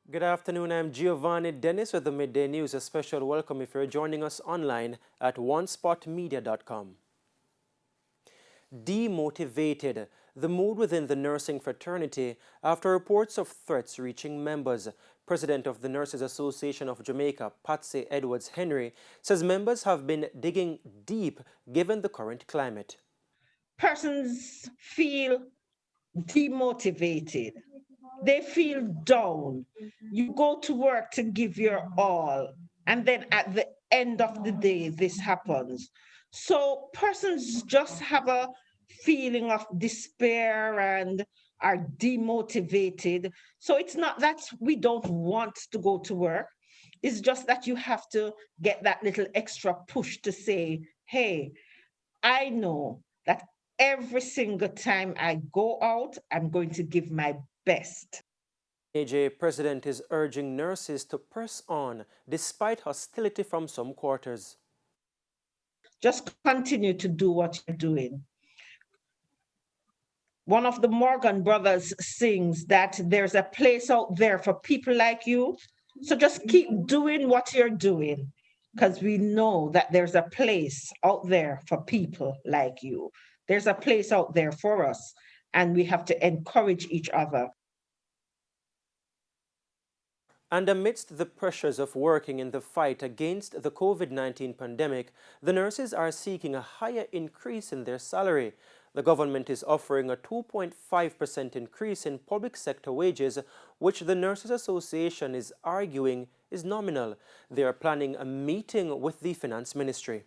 Good afternoon, I'm Giovanni Dennis with the Midday News. A special welcome if you're joining us online at onespotmedia.com. Demotivated, the mood within the nursing fraternity after reports of threats reaching members. President of the Nurses Association of Jamaica, PATSY Edwards Henry, says members have been digging deep given the current climate. Persons feel demotivated. They feel down. You go to work to give your all, and then at the end of the day, this happens. So persons just have a feeling of despair and are demotivated. So it's not that we don't want to go to work. It's just that you have to get that little extra push to say, hey, I know that every single time I go out, I'm going to give my best. TVJ president is urging nurses to press on despite hostility from some quarters. Just continue to do what you're doing. One of the Morgan brothers sings that there's a place out there for people like you. So just keep doing what you're doing, because we know that there's a place out there for people like you. There's a place out there for us, and we have to encourage each other. And amidst the pressures of working in the fight against the COVID-19 pandemic, the nurses are seeking a higher increase in their salary. The government is offering a 2.5% increase in public sector wages, which the Nurses Association is arguing is nominal. They are planning a meeting with the Finance Ministry.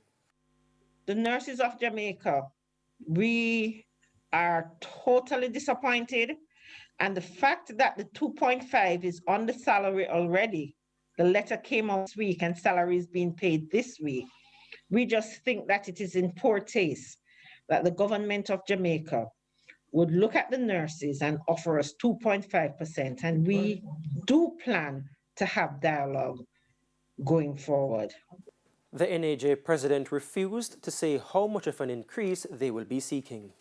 The nurses of Jamaica, we are totally disappointed. And the fact that the 2.5 is on the salary already, the letter came out this week and salary is being paid this week. We just think that it is in poor taste that the government of Jamaica would look at the nurses and offer us 2.5%. And we do plan to have dialogue going forward. The NAJ president refused to say how much of an increase they will be seeking.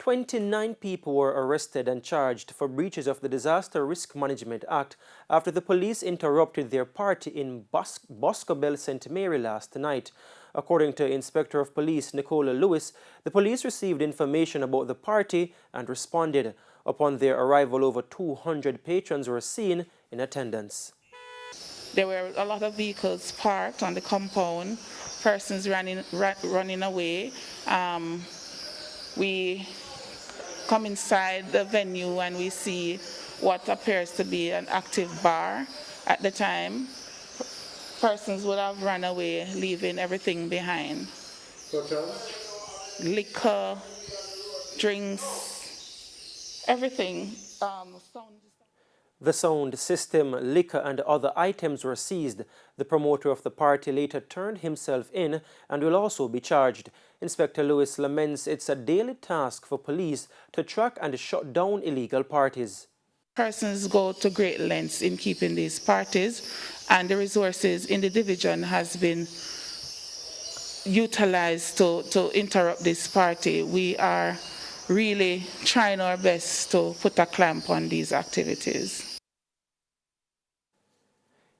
29 people were arrested and charged for breaches of the Disaster Risk Management Act after the police interrupted their party in Boscobel, St. Mary last night. According to Inspector of Police NICOLA Lewis, the police received information about the party and responded. Upon their arrival, over 200 patrons were seen in attendance. There were a lot of vehicles parked on the compound, persons running away. We come inside the venue and we see what appears to be an active bar. At the time, persons would have run away, leaving everything behind. Liquor, drinks, everything. The sound system, liquor and other items were seized. The promoter of the party later turned himself in and will also be charged. Inspector Lewis laments it's a daily task for police to track and shut down illegal parties. Persons go to great lengths in keeping these parties, and the resources in the division has been utilized to interrupt this party. We are really trying our best to put a clamp on these activities.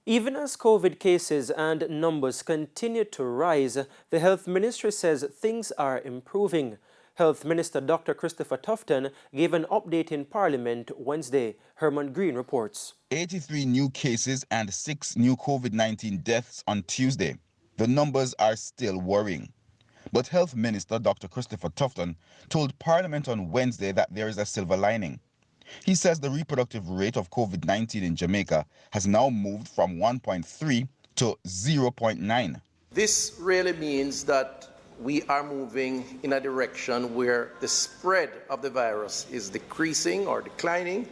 Even as COVID cases and numbers continue to rise, the Health Ministry says things are improving. Health Minister Dr. Christopher TUFTON gave an update in Parliament Wednesday. Herman Green reports. 83 new cases and 6 new COVID-19 deaths on Tuesday. The numbers are still worrying. But Health Minister Dr. Christopher TUFTON told Parliament on Wednesday that there is a silver lining. He says the reproductive rate of COVID-19 in Jamaica has now moved from 1.3 to 0.9. This really means that we are moving in a direction where the spread of the virus is decreasing or declining.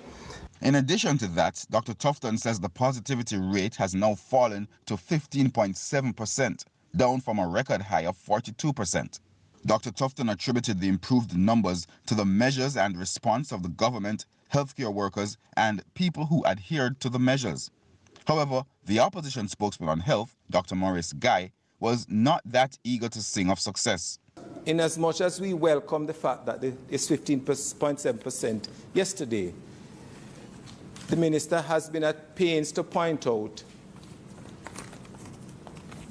In addition to that, Dr. TUFTON says the positivity rate has now fallen to 15.7%, down from a record high of 42%. Dr. TUFTON attributed the improved numbers to the measures and response of the government, healthcare workers, and people who adhered to the measures. However, the opposition spokesman on health, Dr. MORAIS, was not that eager to sing of success. In as much as we welcome the fact that it's 15.7% yesterday, the minister has been at pains to point out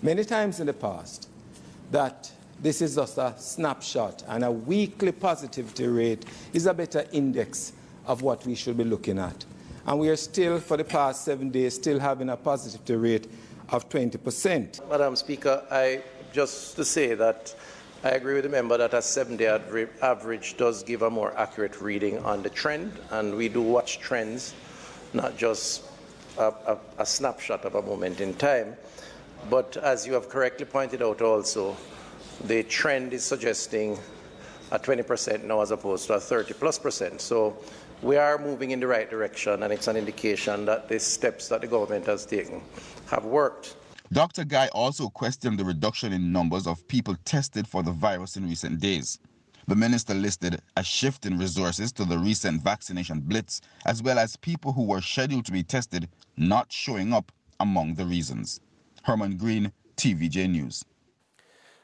many times in the past that this is just a snapshot, and a weekly positivity rate is a better index of what we should be looking at. And we are still, for the past 7 days, still having a positivity rate of 20%. Madam Speaker, just to say that I agree with the member that a 7-day average does give a more accurate reading on the trend, and we do watch trends, not just a snapshot of a moment in time. But as you have correctly pointed out also, the trend is suggesting a 20% now as opposed to a 30+%. So we are moving in the right direction, and it's an indication that the steps that the government has taken have worked. Dr. Guy also questioned the reduction in numbers of people tested for the virus in recent days. The minister listed a shift in resources to the recent vaccination blitz, as well as people who were scheduled to be tested not showing up among the reasons. Herman Green, TVJ News.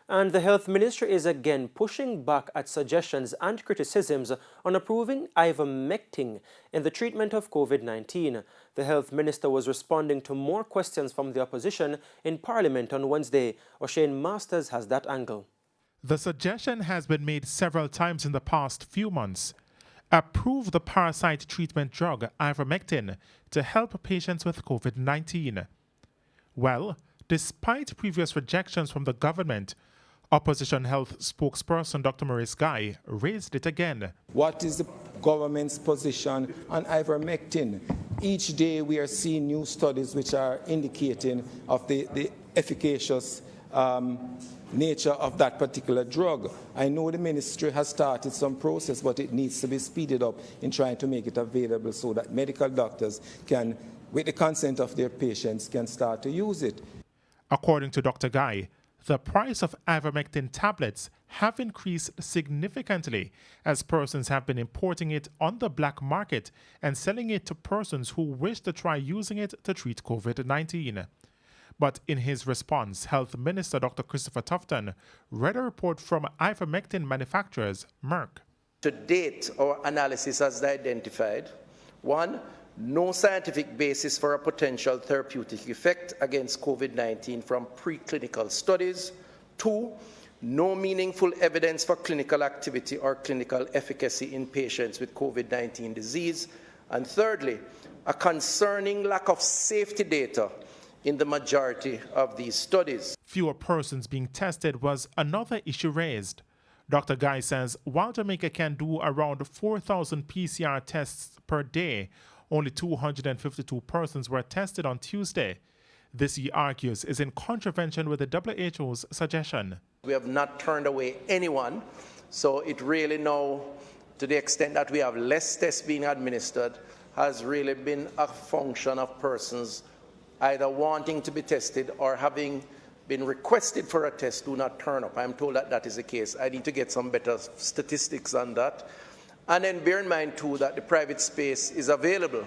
And the health minister is again pushing back at suggestions and criticisms on approving ivermectin in the treatment of COVID-19. The health minister was responding to more questions from the opposition in Parliament on Wednesday. O'Shane Masters has that angle. The suggestion has been made several times in the past few months. Approve the parasite treatment drug ivermectin to help patients with COVID-19. Well, despite previous rejections from the government, Opposition Health spokesperson Dr. MORAIS Guy raised it again. What is the government's position on ivermectin? Each day we are seeing new studies which are indicating of the efficacious nature of that particular drug. I know the ministry has started some process, but it needs to be speeded up in trying to make it available so that medical doctors can, with the consent of their patients, can start to use it. According to Dr. Guy, the price of ivermectin tablets have increased significantly as persons have been importing it on the black market and selling it to persons who wish to try using it to treat COVID-19. But in his response, Health Minister Dr. Christopher TUFTON read a report from ivermectin manufacturers Merck. To date, our analysis has identified, 1, no scientific basis for a potential therapeutic effect against COVID-19 from preclinical studies. 2, no meaningful evidence for clinical activity or clinical efficacy in patients with COVID-19 disease. And thirdly, a concerning lack of safety data in the majority of these studies. Fewer persons being tested was another issue raised. Dr. Guy says while Jamaica can do around 4,000 PCR tests per day, only 252 persons were tested on Tuesday. This, he argues, is in contravention with the WHO's suggestion. We have not turned away anyone, so it really now, to the extent that we have less tests being administered, has really been a function of persons either wanting to be tested or having been requested for a test do not turn up. I'm told that that is the case. I need to get some better statistics on that. And then bear in mind, too, that the private space is available.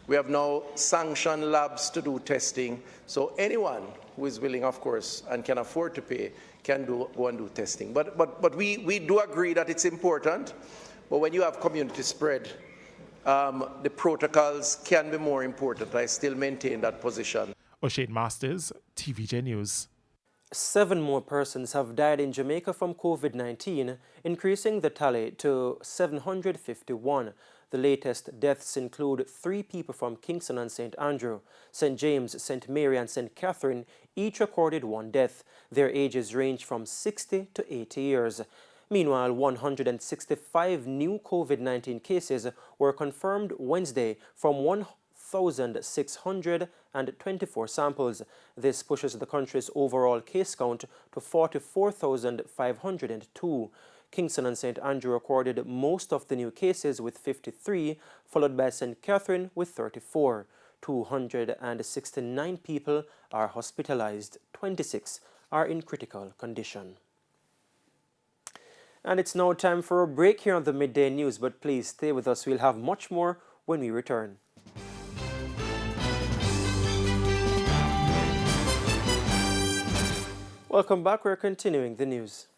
We have now sanctioned labs to do testing, so anyone who is willing, of course, and can afford to pay can go and do testing. But we do agree that it's important, but when you have community spread, the protocols can be more important. I still maintain that position. O'Shane Masters, TVJ News. 7 more persons have died in Jamaica from COVID-19, increasing the tally to 751. The latest deaths include 3 people from Kingston and St. Andrew. St. James, St. Mary and St. Catherine each recorded 1 death. Their ages range from 60 to 80 years. Meanwhile, 165 new COVID-19 cases were confirmed Wednesday from 1,624 samples. This pushes the country's overall case count to 44,502. Kingston and St. Andrew recorded most of the new cases with 53, followed by St. Catherine with 34. 269 people are hospitalized. 26 are in critical condition. And it's now time for a break here on the Midday News, but please stay with us. We'll have much more when we return. Welcome back. We're continuing the news.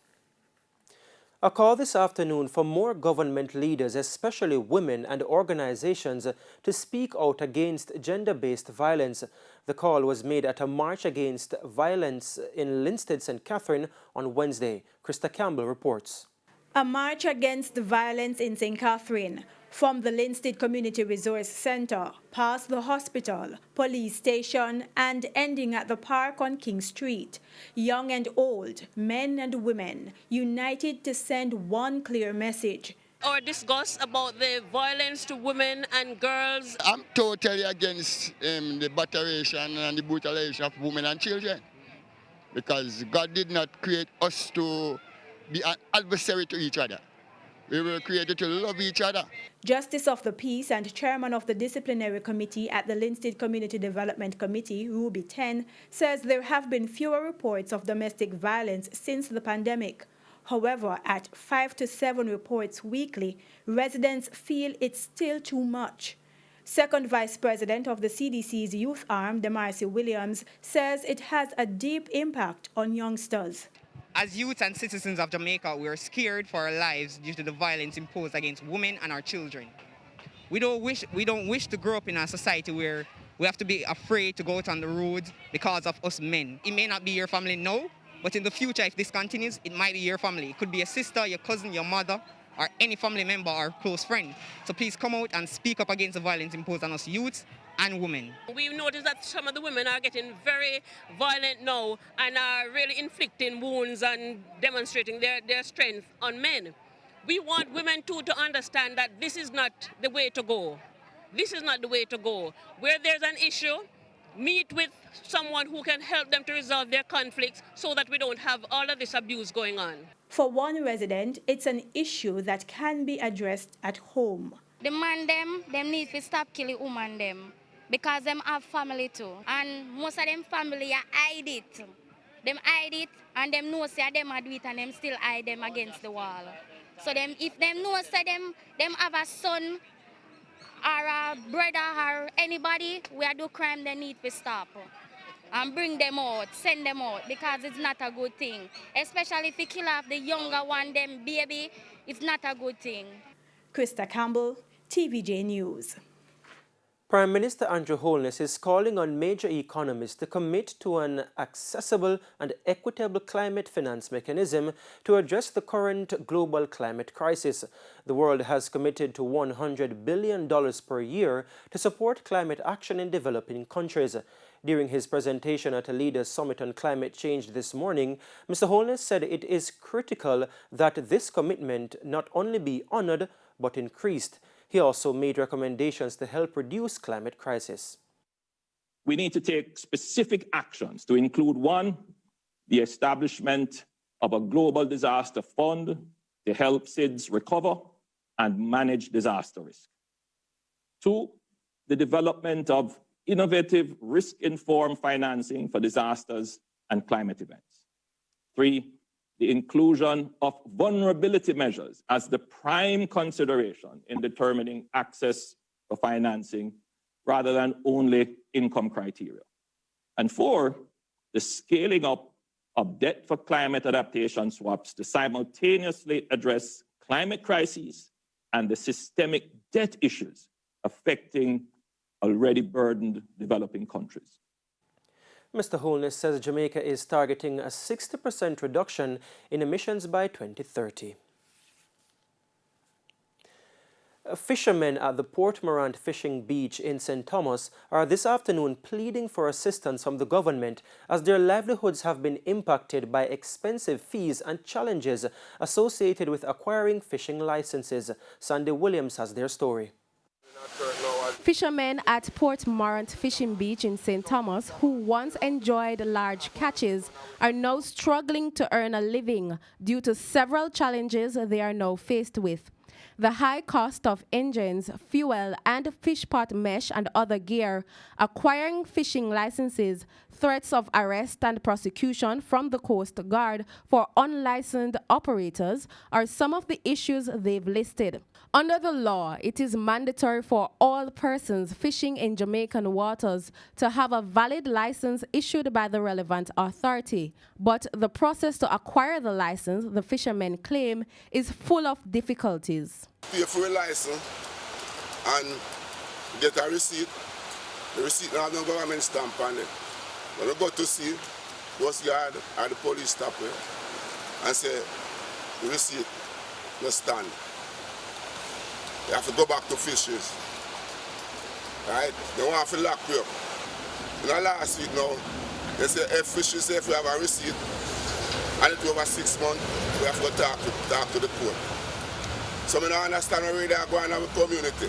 A call this afternoon for more government leaders, especially women and organizations, to speak out against gender-based violence. The call was made at a march against violence in LINSTEAD, St. Catherine on Wednesday. KRISTA Campbell reports. A march against violence in St. Catherine, from the LINSTEAD Community Resource Center, past the hospital, police station, and ending at the park on King Street. Young and old, men and women, united to send one clear message. Our disgust about the violence to women and girls. I'm totally against the batteration and the brutalization of women and children, because God did not create us to be an adversary to each other. We were created to love each other. Justice of the Peace and Chairman of the Disciplinary Committee at the LINSTEAD Community Development Committee, Ruby 10, says there have been fewer reports of domestic violence since the pandemic. However, at 5 to 7 reports weekly, residents feel it's still too much. Second Vice President of the CDC's youth arm, DEMARCE Williams, says it has a deep impact on youngsters. As youth and citizens of Jamaica, we are scared for our lives due to the violence imposed against women and our children. We don't wish to grow up in a society where we have to be afraid to go out on the road because of us men. It may not be your family now, but in the future, if this continues, it might be your family. It could be a sister, your cousin, your mother, or any family member or close friend. So please come out and speak up against the violence imposed on us youths and women. We've noticed that some of the women are getting very violent now and are really inflicting wounds and demonstrating their strength on men. We want women too to understand that this is not the way to go. This is not the way to go. Where there's an issue, meet with someone who can help them to resolve their conflicts so that we don't have all of this abuse going on. For one resident, it's an issue that can be addressed at home. The man them need to stop killing woman them, because them have family too. And most of them family hide it. Them hide it and them know say them do it and them still hide them against the wall. So them if them know say them have a son or a brother or anybody where do crime, they need to stop and bring them out, send them out, because it's not a good thing. Especially if you kill off the younger one, them baby, it's not a good thing. KRISTA Campbell, TVJ News. Prime Minister Andrew Holness is calling on major economies to commit to an accessible and equitable climate finance mechanism to address the current global climate crisis. The world has committed to $100 billion per year to support climate action in developing countries. During his presentation at a Leaders Summit on Climate Change this morning, Mr. Holness said it is critical that this commitment not only be honored but increased. He also made recommendations to help reduce climate crisis. We need to take specific actions to include: 1, the establishment of a global disaster fund to help SIDS recover and manage disaster risk. 2, the development of innovative risk-informed financing for disasters and climate events. 3, the inclusion of vulnerability measures as the prime consideration in determining access for financing rather than only income criteria. And 4, the scaling up of debt for climate adaptation swaps to simultaneously address climate crises and the systemic debt issues affecting already burdened developing countries. Mr. Holness says Jamaica is targeting a 60% reduction in emissions by 2030. Fishermen at the Port Morant fishing beach in St. Thomas are this afternoon pleading for assistance from the government as their livelihoods have been impacted by expensive fees and challenges associated with acquiring fishing licenses. Sandy Williams has their story. Fishermen at Port Morant Fishing Beach in St. Thomas, who once enjoyed large catches, are now struggling to earn a living due to several challenges they are now faced with. The high cost of engines, fuel, and fish pot mesh and other gear, acquiring fishing licenses, threats of arrest and prosecution from the Coast Guard for unlicensed operators are some of the issues they've listed. Under the law, it is mandatory for all persons fishing in Jamaican waters to have a valid license issued by the relevant authority. But the process to acquire the license, the fishermen claim, is full of difficulties. Pay for a license and get a receipt. The receipt now has no government stamp on it. When we go to sea, Coast Guard or the police stop it and say the receipt no stand. You have to go back to fisheries. Right? They want to lock you up. In the last week now, they say if fisheries say if you have a receipt and it's over 6 months, we have to go talk to the court. So I don't understand where they are going in our community.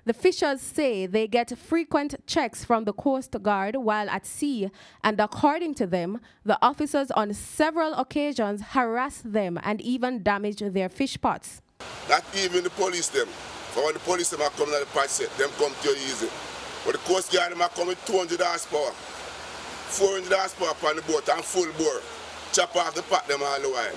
The fishers say they get frequent checks from the Coast Guard while at sea, and according to them, the officers on several occasions harass them and even damage their fish pots. Not even the police them. For when the police them are coming at the PATSY, them come to you easy. But the Coast Guard them are coming 200 horsepower, 400 horsepower upon the boat and full bore. Chop off the pot them all the while.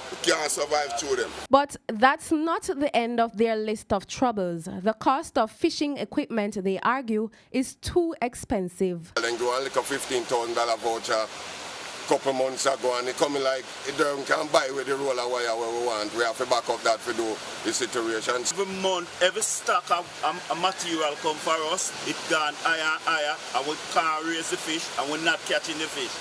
You can't survive through them. But that's not the end of their list of troubles. The cost of fishing equipment, they argue, is too expensive. Then go and look a $15,000 voucher a couple months ago and it coming like it can buy with the roller wire where we want. We have to back up that to do the situation. Every month, every stock of material come for us, it gone higher and higher, and we can't raise the fish and we're not catching the fish.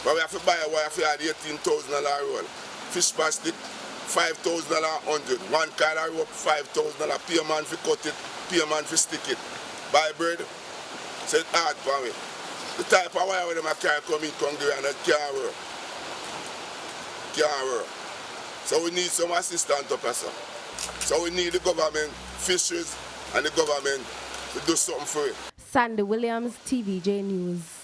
But we have to buy a wire for $18,000 roll. Fish plastic, $5,000 100. One kind of rope, $5,000. Pay a man for cut it, pay a man for stick it. Buy bread, so it's hard for me. The type of wire where them carry come in Congo and it can't work. Can't work. So we need some assistance up here. So we need the government, fisheries, and the government to do something for it. Sandy Williams, TVJ News.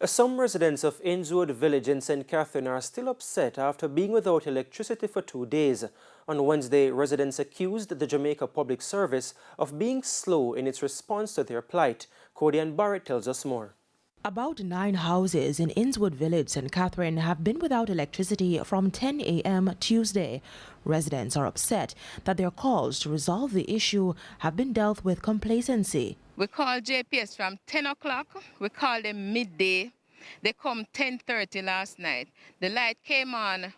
Some residents of Innswood Village in St. Catherine are still upset after being without electricity for 2 days. On Wednesday, residents accused the Jamaica Public Service of being slow in its response to their plight. Cordian Barrett tells us more. About 9 houses in Innswood Village, St. Catherine, have been without electricity from 10 a.m. Tuesday. Residents are upset that their calls to resolve the issue have been dealt with complacency. We called JPS from 10 o'clock. We called them midday. They come 10:30 last night. The light came on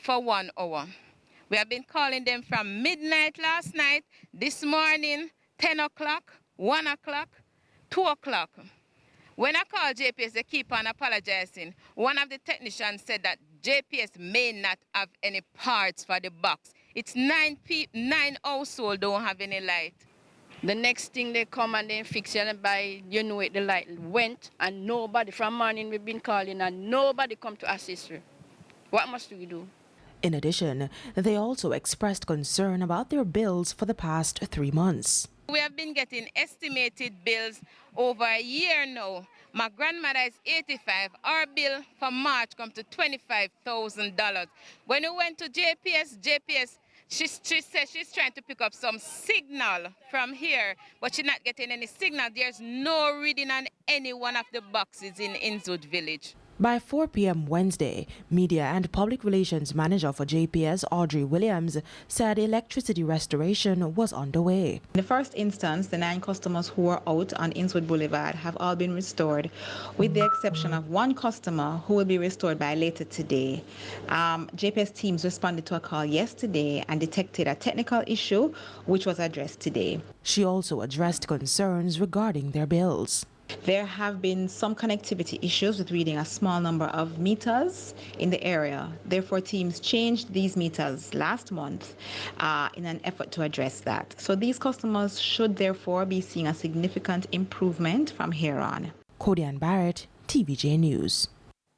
for 1 hour. We have been calling them from midnight last night, this morning, 10 o'clock, 1 o'clock, 2 o'clock. When I called JPS, they keep on apologizing. One of the technicians said that JPS may not have any parts for the box. It's 9 households don't have any light. The next thing they come and they fix it, and by you know it, the light went, and nobody from morning we've been calling and nobody come to assist her. What must we do? In addition, they also expressed concern about their bills for the past 3 months. We have been getting estimated bills over a year now. My grandmother is 85. Our bill for March comes to $25,000. When we went to JPS, she said she's trying to pick up some signal from here, but she's not getting any signal. There's no reading on any one of the boxes in Innswood Village. By 4 p.m. Wednesday, Media and Public Relations Manager for JPS, Audrey Williams, said electricity restoration was underway. In the first instance, the 9 customers who were out on Innswood Boulevard have all been restored, with the exception of 1 customer who will be restored by later today. JPS teams responded to a call yesterday and detected a technical issue, which was addressed today. She also addressed concerns regarding their bills. There have been some connectivity issues with reading a small number of meters in the area. Therefore, teams changed these meters last month in an effort to address that. So these customers should therefore be seeing a significant improvement from here on. Cordian Barrett, TVJ News.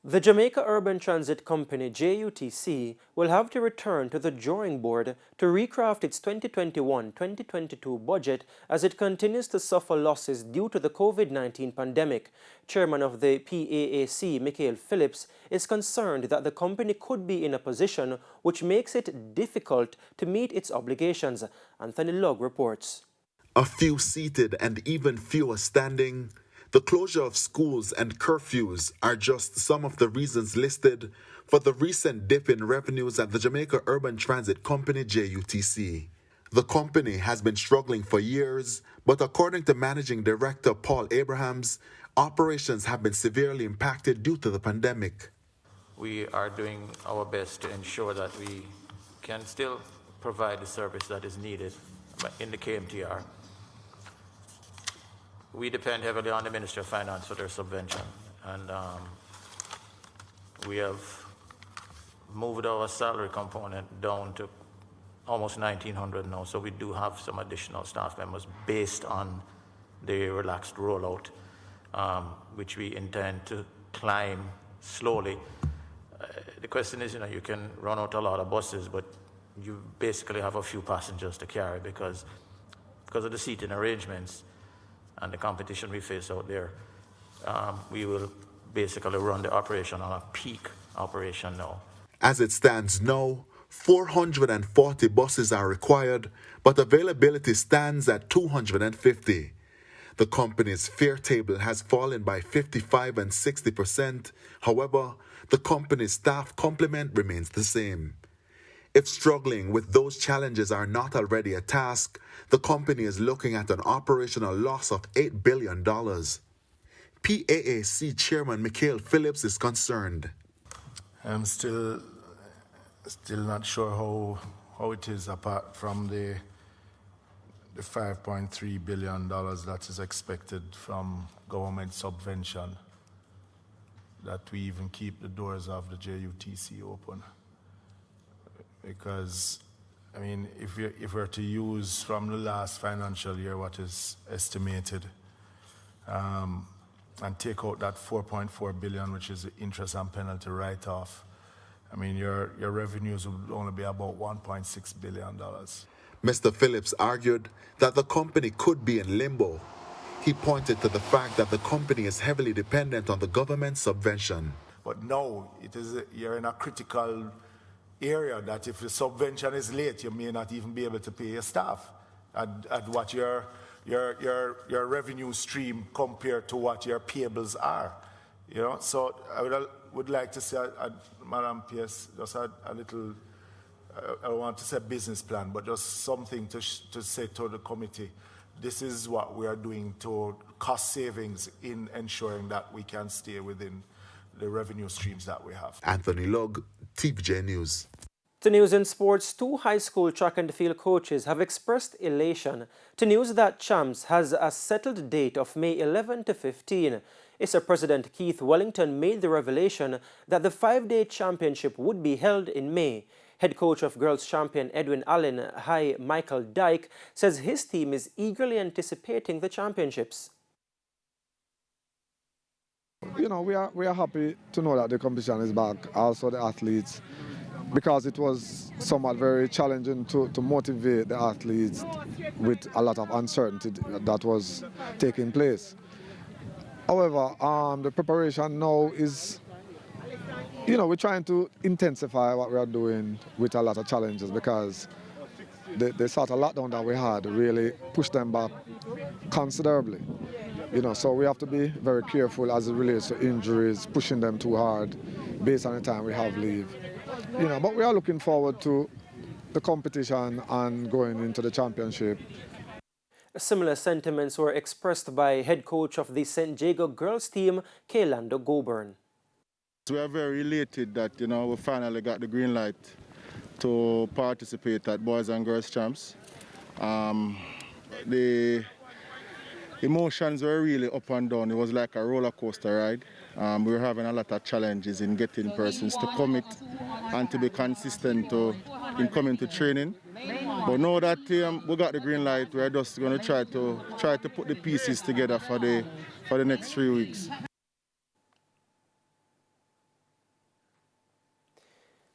The Jamaica Urban Transit Company, JUTC, will have to return to the drawing board to recraft its 2021-2022 budget as it continues to suffer losses due to the COVID-19 pandemic. Chairman of the PAAC, Michael Phillips, is concerned that the company could be in a position which makes it difficult to meet its obligations. Anthony LUGG reports. A few seated and even fewer standing. The closure of schools and curfews are just some of the reasons listed for the recent dip in revenues at the Jamaica Urban Transit Company, JUTC. The company has been struggling for years, but according to Managing Director Paul Abrahams, operations have been severely impacted due to the pandemic. We are doing our best to ensure that we can still provide the service that is needed in the KMTR. We depend heavily on the Ministry of Finance for their subvention, and we have moved our salary component down to almost 1,900 now, so we do have some additional staff members based on the relaxed rollout, which we intend to climb slowly. The question is, you can run out a lot of buses, but you basically have a few passengers to carry because of the seating arrangements and the competition we face out there. We will basically run the operation on a peak operation now. As it stands now, 440 buses are required, but availability stands at 250. The company's fare table has fallen by 55% and 60%. However, the company's staff complement remains the same. If struggling with those challenges are not already a task, the company is looking at an operational loss of $8 billion. PAAC Chairman Michael Phillips is concerned. I'm still not sure how it is apart from the $5.3 billion that is expected from government subvention that we even keep the doors of the JUTC open. Because, if we're to use from the last financial year what is estimated and take out that $4.4 billion, which is the interest and penalty write-off, your revenues would only be about $1.6 billion. Mr. Phillips argued that the company could be in limbo. He pointed to the fact that the company is heavily dependent on the government subvention. But now you're in a critical area that if the subvention is late, you may not even be able to pay your staff at what your revenue stream compared to what your payables are. So I would like to say, Madam PS, just a little, I don't want to say business plan, but just something to say to the committee. This is what we are doing to cost savings in ensuring that we can stay within the revenue streams that we have. Anthony LUGG, TVJ News. To news and sports, 2 high school track and field coaches have expressed elation to news that CHAMPS has a settled date of May 11 to 15. ISA President Keith Wellington made the revelation that the 5-day championship would be held in May. Head coach of girls champion Edwin Allen, High Michael Dyke, says his team is eagerly anticipating the championships. We are happy to know that the competition is back, also the athletes, because it was somewhat very challenging to motivate the athletes with a lot of uncertainty that was taking place. However, the preparation now is, we're trying to intensify what we are doing with a lot of challenges because the sort of lockdown that we had really pushed them back considerably. So we have to be very careful as it relates to injuries, pushing them too hard based on the time we have leave. But we are looking forward to the competition and going into the championship. Similar sentiments were expressed by head coach of the St. Jago girls team, Kaylando Goburn. We are very elated that, we finally got the green light to participate at Boys and Girls Champs. The emotions were really up and down. It was like a roller coaster ride. We were having a lot of challenges in getting persons to commit and to be consistent in coming to training. But now that we got the green light, we're just going to try to put the pieces together for the next 3 weeks.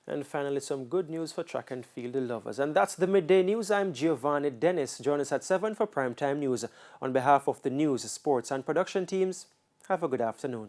And finally, some good news for track and field lovers. And that's the Midday News. I'm Giovanni Dennis. Join us at 7 for Primetime News. On behalf of the news, sports and production teams, have a good afternoon.